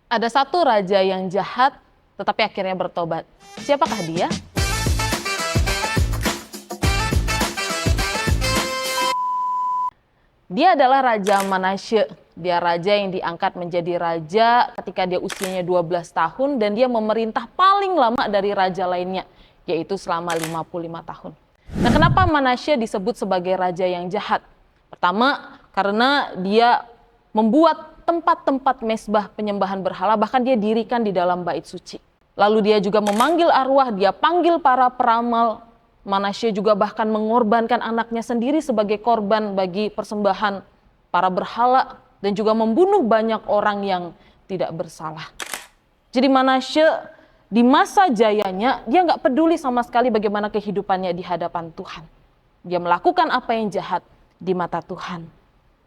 Ada satu raja yang jahat, tetapi akhirnya bertobat. Siapakah dia? Dia adalah Raja Manasye. Dia raja yang diangkat menjadi raja ketika dia usianya 12 tahun dan dia memerintah paling lama dari raja lainnya, yaitu selama 55 tahun. Nah, kenapa Manasye disebut sebagai raja yang jahat? Pertama, karena dia membuat tempat-tempat mezbah penyembahan berhala, bahkan dia dirikan di dalam bait suci. Lalu dia juga memanggil arwah, dia panggil para peramal. Manasye juga bahkan mengorbankan anaknya sendiri sebagai korban bagi persembahan para berhala dan juga membunuh banyak orang yang tidak bersalah. Jadi Manasye di masa jayanya dia nggak peduli sama sekali bagaimana kehidupannya di hadapan Tuhan. Dia melakukan apa yang jahat di mata Tuhan.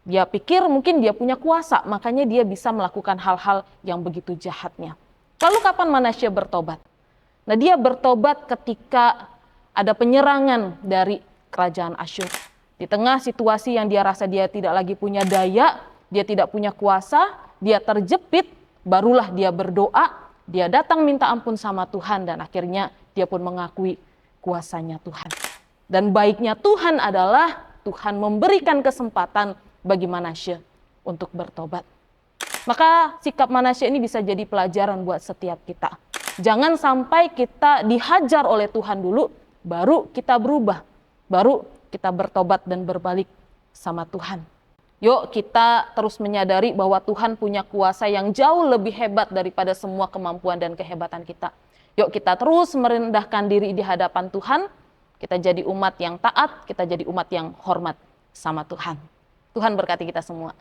Dia pikir mungkin dia punya kuasa, makanya dia bisa melakukan hal-hal yang begitu jahatnya. Lalu kapan Manasye bertobat? Nah, dia bertobat ketika ada penyerangan dari kerajaan Asyur. Di tengah situasi yang dia rasa dia tidak lagi punya daya, dia tidak punya kuasa, dia terjepit, barulah dia berdoa, dia datang minta ampun sama Tuhan dan akhirnya dia pun mengakui kuasanya Tuhan. Dan baiknya Tuhan adalah Tuhan memberikan kesempatan bagi Manasye untuk bertobat. Maka sikap Manasye ini bisa jadi pelajaran buat setiap kita. Jangan sampai kita dihajar oleh Tuhan dulu, baru kita berubah, baru kita bertobat dan berbalik sama Tuhan. Yuk kita terus menyadari bahwa Tuhan punya kuasa yang jauh lebih hebat daripada semua kemampuan dan kehebatan kita. Yuk kita terus merendahkan diri di hadapan Tuhan, kita jadi umat yang taat, kita jadi umat yang hormat sama Tuhan. Tuhan berkati kita semua.